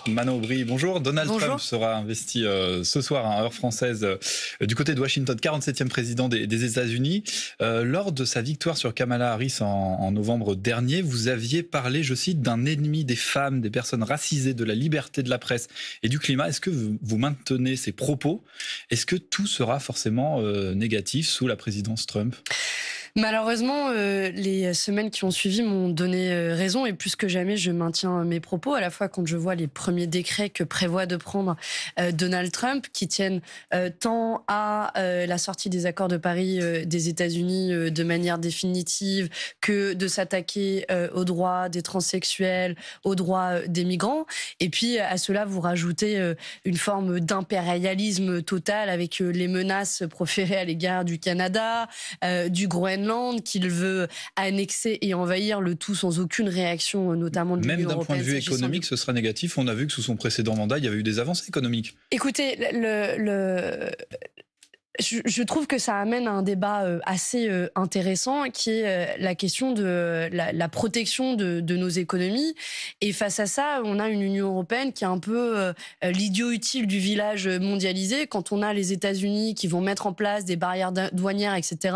Manon Aubry, bonjour. Donald Bonjour. Trump sera investi ce soir, heure française, du côté de Washington, 47e président des États-Unis. Lors de sa victoire sur Kamala Harris en novembre dernier, vous aviez parlé, je cite, d'un ennemi des femmes, des personnes racisées, de la liberté de la presse et du climat. Est-ce que vous maintenez ces propos? Est-ce que tout sera forcément négatif sous la présidence Trump? Malheureusement, les semaines qui ont suivi m'ont donné raison et plus que jamais, je maintiens mes propos, à la fois quand je vois les premiers décrets que prévoit de prendre Donald Trump, qui tiennent tant à la sortie des accords de Paris des États-Unis de manière définitive, que de s'attaquer aux droits des transsexuels, aux droits des migrants. Et puis à cela, vous rajoutez une forme d'impérialisme total avec les menaces proférées à l'égard du Canada, du Groenland, qu'il veut annexer et envahir, le tout sans aucune réaction, notamment de l'Union européenne. Même d'un point de vue économique, ce sera négatif. On a vu que sous son précédent mandat, il y avait eu des avancées économiques. Écoutez, je trouve que ça amène à un débat assez intéressant, qui est la question de la protection de nos économies. Et face à ça, on a une Union européenne qui est un peu l'idiot utile du village mondialisé. Quand on a les États-Unis qui vont mettre en place des barrières douanières, etc.,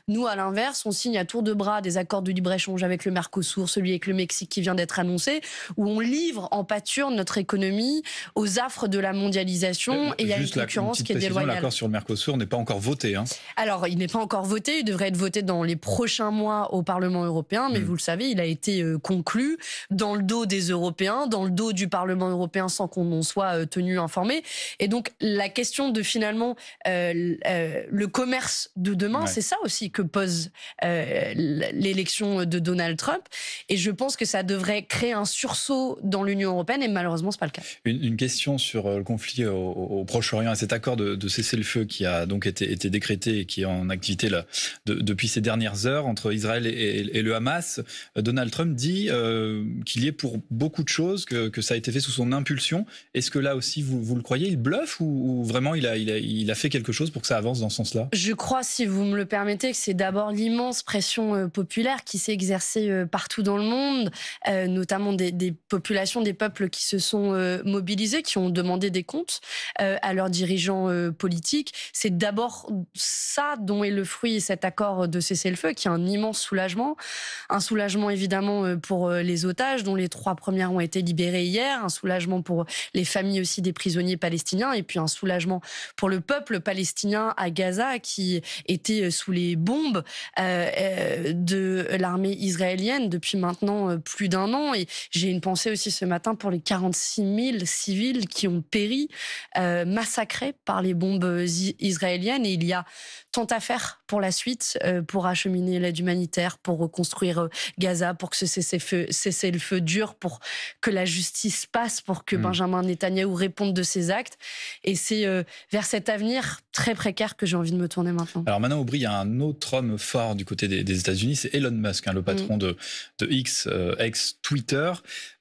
nous, à l'inverse, on signe à tour de bras des accords de libre-échange avec le Mercosur, celui avec le Mexique qui vient d'être annoncé, où on livre en pâture notre économie aux affres de la mondialisation. Et il y a une concurrence qui est déloyale. L'accord sur le Mercosur n'est pas encore voté. Alors, il n'est pas encore voté, il devrait être voté dans les prochains mois au Parlement européen, mais vous le savez, il a été conclu dans le dos des Européens, dans le dos du Parlement européen, sans qu'on en soit tenu informé. Et donc, la question de finalement le commerce de demain, c'est ça aussi que pose l'élection de Donald Trump. Et je pense que ça devrait créer un sursaut dans l'Union européenne, et malheureusement, ce n'est pas le cas. Une question sur le conflit au Proche-Orient et cet accord de cessez-le-feu qui a donc été décrété et qui est en activité là, depuis ces dernières heures entre Israël et le Hamas. Donald Trump dit qu'il y est pour beaucoup de choses, que ça a été fait sous son impulsion. Est-ce que là aussi, vous le croyez, il bluffe ou vraiment il a fait quelque chose pour que ça avance dans ce sens-là? Je crois, si vous me le permettez, que c'est d'abord l'immense pression populaire qui s'est exercée partout dans le monde, notamment des populations, des peuples qui se sont mobilisés, qui ont demandé des comptes à leurs dirigeants politiques. C'est d'abord ça dont est le fruit cet accord de cessez-le-feu, qui est un immense soulagement. Un soulagement évidemment pour les otages, dont les 3 premières ont été libérées hier, un soulagement pour les familles aussi des prisonniers palestiniens, et puis un soulagement pour le peuple palestinien à Gaza, qui était sous les bombes de l'armée israélienne depuis maintenant plus d'1 an. Et j'ai une pensée aussi ce matin pour les 46 000 civils qui ont péri, massacrés par les bombes israéliennes. Et il y a tant à faire pour la suite, pour acheminer l'aide humanitaire, pour reconstruire Gaza, pour que ce cessez-le-feu dure, pour que la justice passe, pour que Benjamin Netanyahou réponde de ses actes. Et c'est vers cet avenir très précaire que j'ai envie de me tourner maintenant. Alors maintenant, Aubry, il y a un autre homme fort du côté des États-Unis, c'est Elon Musk, le patron de X, ex-Twitter.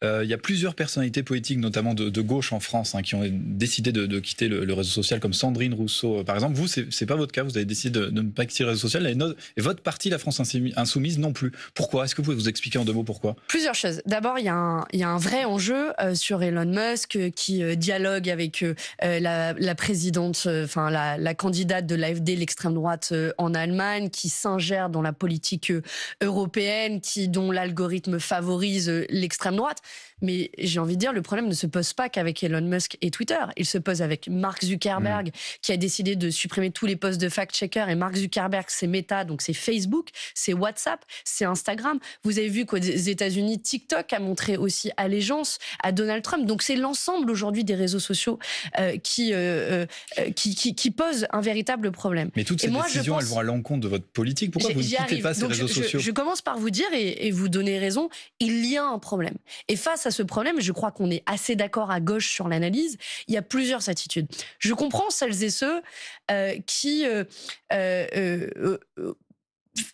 Il y a plusieurs personnalités politiques, notamment de gauche en France, qui ont décidé de quitter le réseau social, comme Sandrine Rousseau, par exemple. Vous, c'est pas votre cas, vous avez décidé de ne pas quitter le réseau social, et votre parti, la France Insoumise, non plus. Pourquoi? Est-ce que vous pouvez vous expliquer en 2 mots pourquoi? Plusieurs choses. D'abord, il y a un vrai enjeu sur Elon Musk qui dialogue avec la présidente, enfin la candidate de l'AfD, l'extrême droite en Allemagne, qui s'ingère dans la politique européenne, dont l'algorithme favorise l'extrême droite. Mais j'ai envie de dire, le problème ne se pose pas qu'avec Elon Musk et Twitter. Il se pose avec Mark Zuckerberg, qui a décidé de supprimer tous les posts de fact-checker. Et Mark Zuckerberg, c'est Meta, donc c'est Facebook, c'est WhatsApp, c'est Instagram. Vous avez vu qu'aux États-Unis, TikTok a montré aussi allégeance à Donald Trump. Donc c'est l'ensemble aujourd'hui des réseaux sociaux qui posent un véritable problème. Mais toutes ces décisions, elles vont à l'encontre de votre politique. Pourquoi vous ne quittez pas ces réseaux sociaux? Je commence par vous dire, et vous donner raison, il y a un problème. Et face à ce problème, je crois qu'on est assez d'accord à gauche sur l'analyse, il y a plusieurs attitudes. Je comprends celles et ceux qui,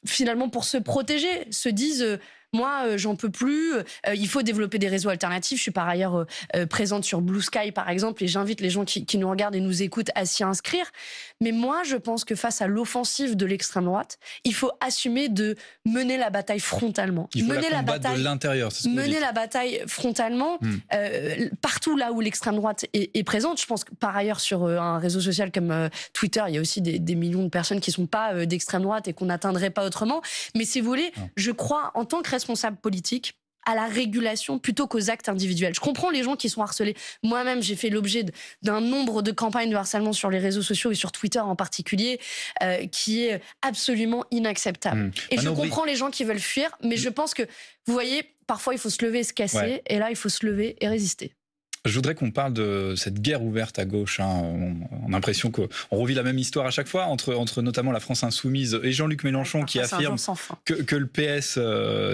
finalement, pour se protéger, se disent moi, j'en peux plus. Il faut développer des réseaux alternatifs. Je suis par ailleurs présente sur Blue Sky, par exemple, et j'invite les gens qui nous regardent et nous écoutent à s'y inscrire. Mais moi, je pense que face à l'offensive de l'extrême droite, il faut assumer de mener la bataille frontalement. Il faut mener la combattre de l'intérieur, c'est ce que vous dites. Mener la bataille frontalement, partout là où l'extrême droite est présente. Je pense que par ailleurs, sur un réseau social comme Twitter, il y a aussi des millions de personnes qui ne sont pas d'extrême droite et qu'on n'atteindrait pas autrement. Mais si vous voulez, je crois, en tant que responsable politique, à la régulation plutôt qu'aux actes individuels. Je comprends les gens qui sont harcelés. Moi-même, j'ai fait l'objet d'un nombre de campagnes de harcèlement sur les réseaux sociaux et sur Twitter en particulier, qui est absolument inacceptable. Et je comprends les gens qui veulent fuir, mais je pense que, vous voyez, parfois il faut se lever et se casser, et là il faut se lever et résister. Je voudrais qu'on parle de cette guerre ouverte à gauche. On a l'impression qu'on revit la même histoire à chaque fois, entre notamment la France Insoumise et Jean-Luc Mélenchon qui affirme que le PS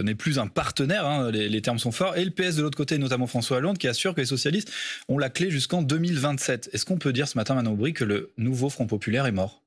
n'est plus un partenaire, les termes sont forts, et le PS de l'autre côté, notamment François Hollande, qui assure que les socialistes ont la clé jusqu'en 2027. Est-ce qu'on peut dire ce matin, Manon Aubry, que le nouveau Front Populaire est mort ?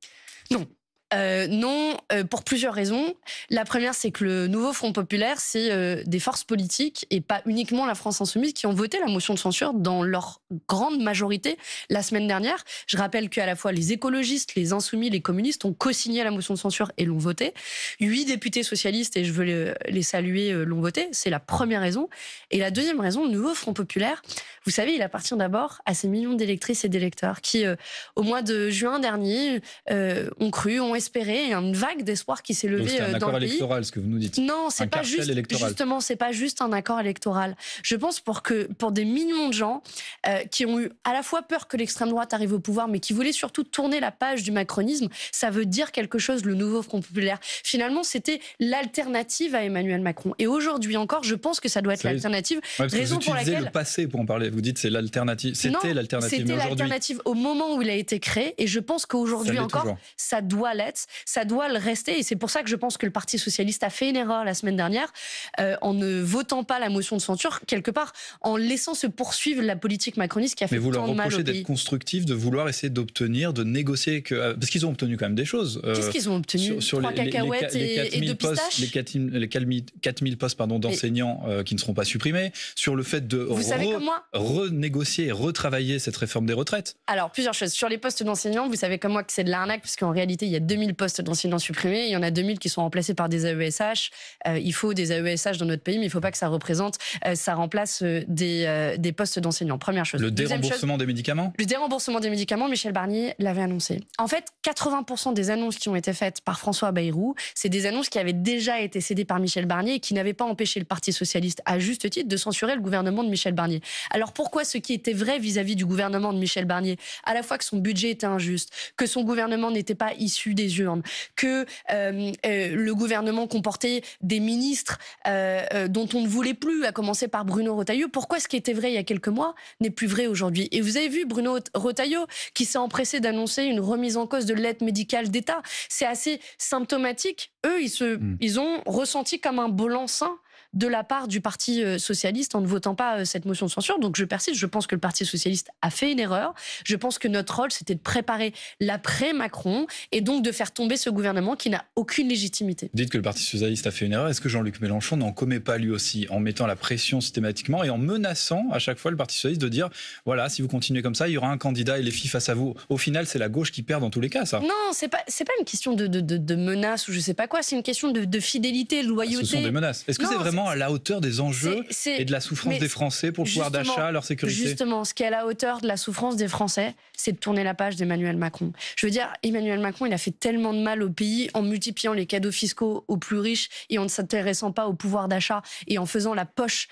Non. Non, pour plusieurs raisons. La première, c'est que le nouveau Front Populaire, c'est des forces politiques et pas uniquement la France Insoumise qui ont voté la motion de censure dans leur grande majorité la semaine dernière. Je rappelle qu'à la fois les écologistes, les insoumis, les communistes ont co-signé la motion de censure et l'ont votée. 8 députés socialistes, et je veux les saluer, l'ont votée. C'est la première raison. Et la deuxième raison, le nouveau Front Populaire, vous savez, il appartient d'abord à ces millions d'électrices et d'électeurs qui, au mois de juin dernier, ont cru, ont espéré, il y a une vague d'espoir qui s'est levée dans le pays. C'est un accord électoral, ce que vous nous dites. Non, c'est pas juste. Justement, c'est pas juste un accord électoral. Je pense pour des millions de gens qui ont eu à la fois peur que l'extrême droite arrive au pouvoir, mais qui voulaient surtout tourner la page du macronisme, ça veut dire quelque chose, le nouveau Front Populaire. Finalement, c'était l'alternative à Emmanuel Macron. Et aujourd'hui encore, je pense que ça doit être l'alternative. Raison pour laquelle le passé pour en parler. Vous dites c'est l'alternative. C'était l'alternative. C'était l'alternative au moment où il a été créé, et je pense qu'aujourd'hui encore, ça doit l'être. Ça doit le rester, et c'est pour ça que je pense que le Parti Socialiste a fait une erreur la semaine dernière en ne votant pas la motion de censure, quelque part en laissant se poursuivre la politique macroniste qui a fait tant de mal au pays. Mais vous leur reprochez d'être constructif, de vouloir essayer d'obtenir, de négocier, parce qu'ils ont obtenu quand même des choses. Qu'est-ce qu'ils ont obtenu? Sur 3 cacahuètes et 2 pistaches. Les 4000 postes d'enseignants qui ne seront pas supprimés, sur le fait de renégocier et retravailler cette réforme des retraites. Alors, plusieurs choses. Sur les postes d'enseignants, vous savez comme moi que c'est de l'arnaque, parce qu'en réalité, il y a 2000 postes d'enseignants supprimés, il y en a 2000 qui sont remplacés par des AESH. Il faut des AESH dans notre pays, mais il ne faut pas que ça remplace des postes d'enseignants. Première chose. Le déremboursement des médicaments ? Le déremboursement des médicaments, Michel Barnier l'avait annoncé. En fait, 80% des annonces qui ont été faites par François Bayrou, c'est des annonces qui avaient déjà été cédées par Michel Barnier et qui n'avaient pas empêché le Parti Socialiste, à juste titre, de censurer le gouvernement de Michel Barnier. Alors pourquoi ce qui était vrai vis-à-vis du gouvernement de Michel Barnier, à la fois que son budget était injuste, que son gouvernement n'était pas issu des urnes, que le gouvernement comportait des ministres dont on ne voulait plus, à commencer par Bruno Retailleau. Pourquoi ce qui était vrai il y a quelques mois n'est plus vrai aujourd'hui? Et vous avez vu Bruno Retailleau qui s'est empressé d'annoncer une remise en cause de l'aide médicale d'État. C'est assez symptomatique. Eux, ils ont ressenti comme un blanc-seing de la part du Parti Socialiste en ne votant pas cette motion de censure. Donc je persiste, je pense que le Parti Socialiste a fait une erreur. Je pense que notre rôle, c'était de préparer l'après-Macron et donc de faire tomber ce gouvernement qui n'a aucune légitimité. Vous dites que le Parti Socialiste a fait une erreur. Est-ce que Jean-Luc Mélenchon n'en commet pas lui aussi, en mettant la pression systématiquement et en menaçant à chaque fois le Parti Socialiste de dire voilà, si vous continuez comme ça, il y aura un candidat et les filles face à vous. Au final, c'est la gauche qui perd dans tous les cas, ça. Non, c'est pas une question de menace ou je sais pas quoi, c'est une question de fidélité, de loyauté. Ce sont des menaces. Est-ce que c'est vraiment à la hauteur des enjeux et de la souffrance des Français pour le pouvoir d'achat, leur sécurité? Justement, ce qui est à la hauteur de la souffrance des Français, c'est de tourner la page d'Emmanuel Macron. Je veux dire, Emmanuel Macron, il a fait tellement de mal au pays en multipliant les cadeaux fiscaux aux plus riches et en ne s'intéressant pas au pouvoir d'achat et en faisant la poche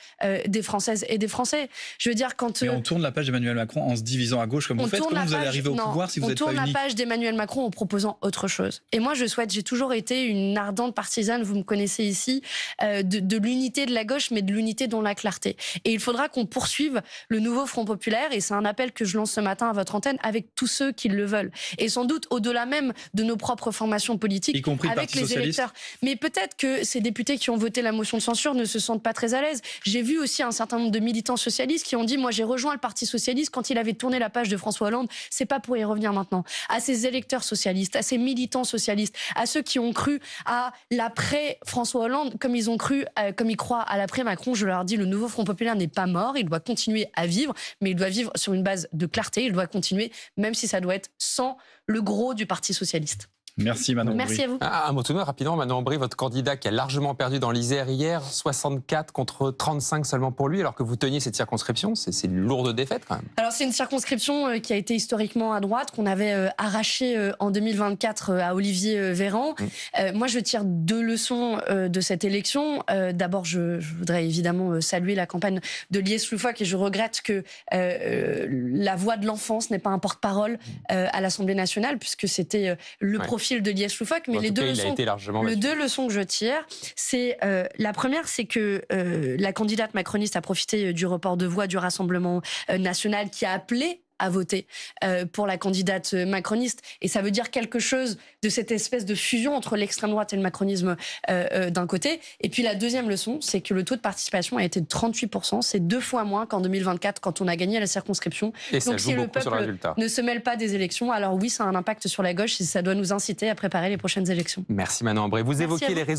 des Françaises et des Français. Je veux dire, Mais on tourne la page d'Emmanuel Macron en se divisant à gauche comme vous faites. Comment vous allez arriver au pouvoir si vous n'êtes pas unis? On tourne la page d'Emmanuel Macron en proposant autre chose. Et moi, j'ai toujours été une ardente partisane, vous me connaissez ici, de l'unité de la gauche, mais de l'unité dans la clarté. Et il faudra qu'on poursuive le nouveau Front Populaire, et c'est un appel que je lance ce matin à votre antenne, avec tous ceux qui le veulent. Et sans doute au-delà même de nos propres formations politiques, y compris avec les électeurs. Mais peut-être que ces députés qui ont voté la motion de censure ne se sentent pas très à l'aise. J'ai vu aussi un certain nombre de militants socialistes qui ont dit, moi j'ai rejoint le Parti Socialiste quand il avait tourné la page de François Hollande, c'est pas pour y revenir maintenant. À ces électeurs socialistes, à ces militants socialistes, à ceux qui ont cru à l'après François Hollande, comme comme ils croient à l'après-Macron, je leur dis le nouveau Front populaire n'est pas mort, il doit continuer à vivre, mais il doit vivre sur une base de clarté, il doit continuer, même si ça doit être sans le gros du Parti socialiste. Merci Manon. Merci à vous. Un mot tout de même, rapidement, Manon Aubry, votre candidat qui a largement perdu dans l'Isère hier, 64 contre 35 seulement pour lui, alors que vous teniez cette circonscription, c'est une lourde défaite quand même. Alors c'est une circonscription qui a été historiquement à droite, qu'on avait arrachée en 2024 à Olivier Véran. Moi je tire 2 leçons de cette élection. D'abord je voudrais évidemment saluer la campagne de Lies Loufoque et je regrette que la voix de l'enfance n'ait pas un porte-parole à l'Assemblée nationale, puisque c'était le profil de Lies Loufoque, mais les deux leçons que je tire, c'est la première, c'est que la candidate macroniste a profité du report de voix du Rassemblement national qui a appelé à voter pour la candidate macroniste. Et ça veut dire quelque chose de cette espèce de fusion entre l'extrême droite et le macronisme d'un côté. Et puis la deuxième leçon, c'est que le taux de participation a été de 38%. C'est 2 fois moins qu'en 2024 quand on a gagné la circonscription. Et donc si le peuple ne se mêle pas des élections, alors oui, ça a un impact sur la gauche et ça doit nous inciter à préparer les prochaines élections. Merci Manon Aubry. Vous évoquiez les réseaux